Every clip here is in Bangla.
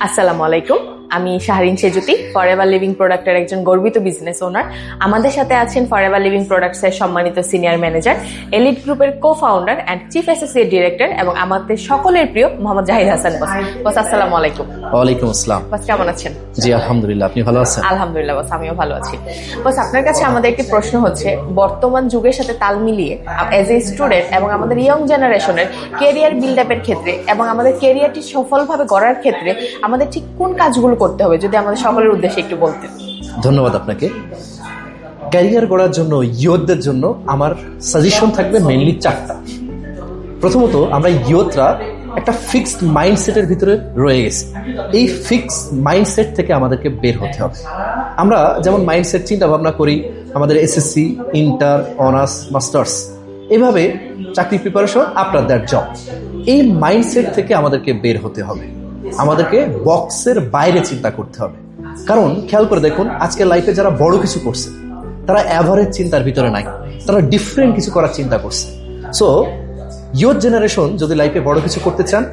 আসসালামু আলাইকুম, আমি শাহরিন সেজুতি, ফরএভার লিভিং প্রোডাক্টের একজন গর্বিত বিজনেস ওনার। আমাদের সাথে আছেন ফরএভার লিভিং প্রোডাক্টসের সম্মানিত সিনিয়র ম্যানেজার, এলিট গ্রুপের co-founder and chief associate director এবং আমাদের সকলের প্রিয় মোহাম্মদ জাহিদ হাসান বস। বস আসসালামু আলাইকুম। ওয়ালাইকুম আসসালাম। বস কেমন আছেন? জি আলহামদুলিল্লাহ, আপনি ভালো আছেন? আলহামদুলিল্লাহ বস, আমিও ভালো আছি। বস আপনার কাছে আমাদের একটি প্রশ্ন হচ্ছে, বর্তমান যুগের সাথে তাল মিলিয়ে এজ এ স্টুডেন্ট এবং আমাদের ইয়ং জেনারেশনের কেরিয়ার বিল্ড আপের ক্ষেত্রে এবং আমাদের কেরিয়ারটি সফলভাবে গড়ার ক্ষেত্রে আমাদের ঠিক কোন কাজগুলো করতে হবে, যদি আমাদের সকলের উদ্দেশ্যে একটু বলতেন। ধন্যবাদ আপনাকে। ক্যারিয়ার গড়ার জন্য ইয়ুথদের জন্য আমার সাজেশন থাকবে মেইনলি চারটা। প্রথমত, আমরা ইয়ুথরা একটা ফিক্সড মাইন্ডসেটের ভিতরে রয়ে গেছি। এই ফিক্সড মাইন্ডসেট থেকে আমাদেরকে বের হতে হবে। আমরা যেমন মাইন্ডসেট চিন্তা ভাবনা করি, আমাদের এসএসসি, ইন্টার, অনার্স, মাস্টার্স, এভাবে চাকরি প্রিপারেশন আফটার দ্যাট জব। এই মাইন্ডসেট থেকে আমাদেরকে বের হতে হবে। আমাদেরকে বক্সের বাইরে চিন্তা করতে হবে। কারণ খেয়াল করে দেখুন, আজকের লাইফে যারা বড় কিছু করছে তারা অ্যাভারেজ চিন্তার ভিতরে নাই, তারা ডিফারেন্ট কিছু করার চিন্তা করছে। সো ইয়ুথ জেনারেশন যদি লাইফে বড় কিছু করতে চান,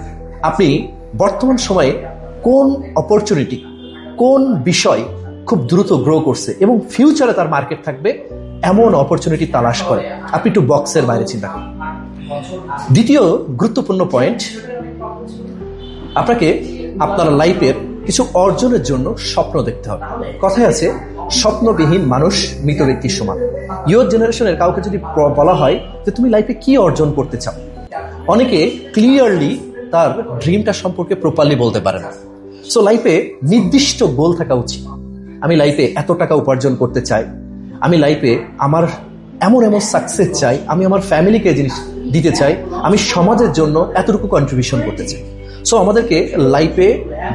আপনি বর্তমান সময়ে কোন অপরচুনিটি, কোন বিষয় খুব দ্রুত গ্রো করছে এবং ফিউচারে তার মার্কেট থাকবে এমন অপরচুনিটি তালাশ করে আপনি একটু বক্সের বাইরে চিন্তা করেন। দ্বিতীয় গুরুত্বপূর্ণ পয়েন্ট, আপনাকে আপনার লাইফের কিছু অর্জনের জন্য স্বপ্ন দেখতে হবে। কথায় আছে, স্বপ্নবিহীন মানুষ মৃত ব্যক্তির সমান। ইয়ুথ জেনারেশনের কাউকে যদি বলা হয় যে তুমি লাইফে কি অর্জন করতে চাও, অনেকে ক্লিয়ারলি তার ড্রিমটা সম্পর্কে প্রপারলি বলতে পারে না। সো লাইফে নির্দিষ্ট গোল থাকা উচিত। আমি লাইফে এত টাকা উপার্জন করতে চাই, আমি লাইফে আমার এমন এমন সাকসেস চাই, আমি আমার ফ্যামিলিকে জিনিস দিতে চাই, আমি সমাজের জন্য এতটুকু কন্ট্রিবিউশন করতে চাই। সো আমাদেরকে লাইফে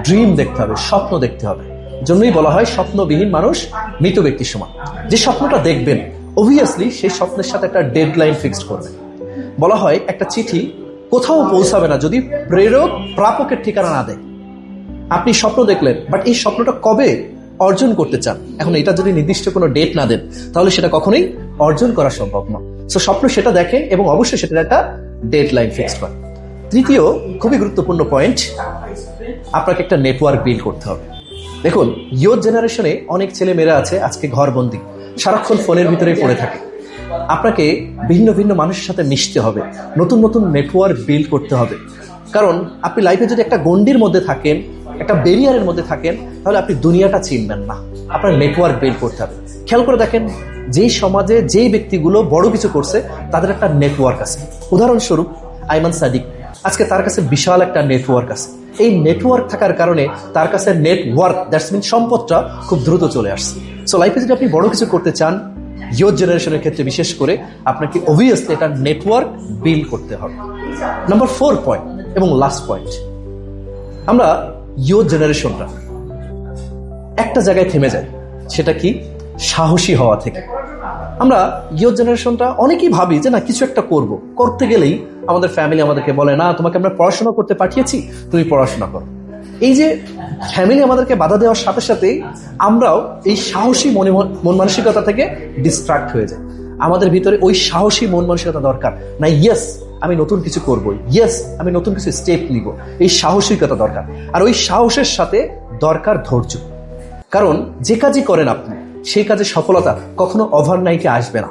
ড্রিম দেখতে হবে, স্বপ্ন দেখতে হবে। জন্যই বলা হয় স্বপ্নবিহীন মানুষ মৃত ব্যক্তির সমান। যে স্বপ্নটা দেখবেন, অবভিয়াসলি সেই স্বপ্নের সাথে একটা ডেডলাইন ফিক্সড করবেন। বলা হয় একটা চিঠি কোথাও পৌঁছাবে না যদি প্রেরক প্রাপকের ঠিকানা না দেয়। আপনি স্বপ্ন দেখলেন, বাট এই স্বপ্নটা কবে অর্জন করতে চান, এখন এটা যদি নির্দিষ্ট কোনো ডেট না দেন, তাহলে সেটা কখনোই অর্জন করা সম্ভব না। সো স্বপ্ন সেটা দেখেন এবং অবশ্যই সেটার একটা ডেডলাইন ফিক্সড করেন। তৃতীয় খুবই গুরুত্বপূর্ণ পয়েন্ট, আপনাকে একটা নেটওয়ার্ক বিল্ড করতে হবে। দেখুন, ইয়ুথ জেনারেশনে অনেক ছেলে মেয়েরা আছে আজকে ঘরবন্দি, সারাক্ষণ ফোনের ভিতরে পড়ে থাকে। আপনাকে ভিন্ন ভিন্ন মানুষের সাথে মিশতে হবে, নতুন নতুন নেটওয়ার্ক বিল্ড করতে হবে। কারণ আপনি লাইফে যদি একটা গণ্ডির মধ্যে থাকেন, একটা ব্যারিয়ারের মধ্যে থাকেন, তাহলে আপনি দুনিয়াটা চিনবেন না। আপনার নেটওয়ার্ক বিল্ড করতে হবে। খেয়াল করে দেখেন, যেই সমাজে যেই ব্যক্তিগুলো বড় কিছু করছে তাদের একটা নেটওয়ার্ক আছে। উদাহরণস্বরূপ আইমান সাদিক, আজকে তার কাছে বিশাল একটা নেটওয়ার্ক আছে। এই নেটওয়ার্ক থাকার কারণে তার কাছে নেটওয়ার্ক, দ্যাটস মিন সম্পদটা খুব দ্রুত চলে আসছে। সো লাইফে যদি আপনি বড় কিছু করতে চান, ইয়ুথ জেনারেশনের ক্ষেত্রে বিশেষ করে, আপনাকে অবভিয়াসলি এটা নেটওয়ার্ক বিল্ড করতে হবে। নাম্বার 4 পয়েন্ট এবং লাস্ট পয়েন্ট, আমরা ইয়ুথ জেনারেশনটা একটা জায়গায় থেমে যাই, সেটা কি? সাহসী হওয়া থেকে। আমরা ইয়ুথ জেনারেশনটা অনেকেই ভাবি যে না, কিছু একটা করতে গেলেই আমাদের ফ্যামিলি আমাদেরকে বলে, না তোমাকে আমরা পড়াশোনা করতে পাঠিয়েছি, তুমি পড়াশোনা করো। এই যে ফ্যামিলি আমাদেরকে বাধা দেওয়ার সাথে সাথেই আমরাও এই সাহসী মন মানসিকতা থেকে ডিস্ট্রাক্ট হয়ে যাই। আমাদের ভিতরে ওই সাহসী মন মানসিকতা দরকার না, ইয়েস আমি নতুন কিছু করবো, ইয়েস আমি নতুন কিছু স্টেপ নিব, এই সাহসিকতা দরকার। আর ওই সাহসের সাথে দরকার ধৈর্য। কারণ যে কাজই করেন আপনি, সেই কাজে সফলতা কখনো ওভারনাইটে আসবে না।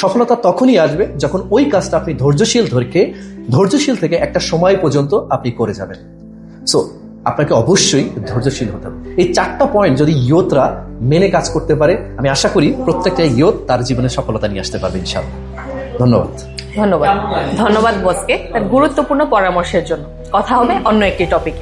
সফলতা তখনই আসবে যখন ওই কাজটা আপনি ধৈর্যশীল থেকে একটা সময় পর্যন্ত আপনি করে যাবেন। সো আপনাকে অবশ্যই ধৈর্যশীল হতে হবে। এই 4টা পয়েন্ট যদি ইয়ুথরা মেনে কাজ করতে পারে, আমি আশা করি প্রত্যেকটা ইয়ুথ তার জীবনে সফলতা নিয়ে আসতে পারবে ইনশাআল্লাহ। ধন্যবাদ। ধন্যবাদ বসকে তার গুরুত্বপূর্ণ পরামর্শের জন্য। কথা হবে অন্য একটি টপিকে।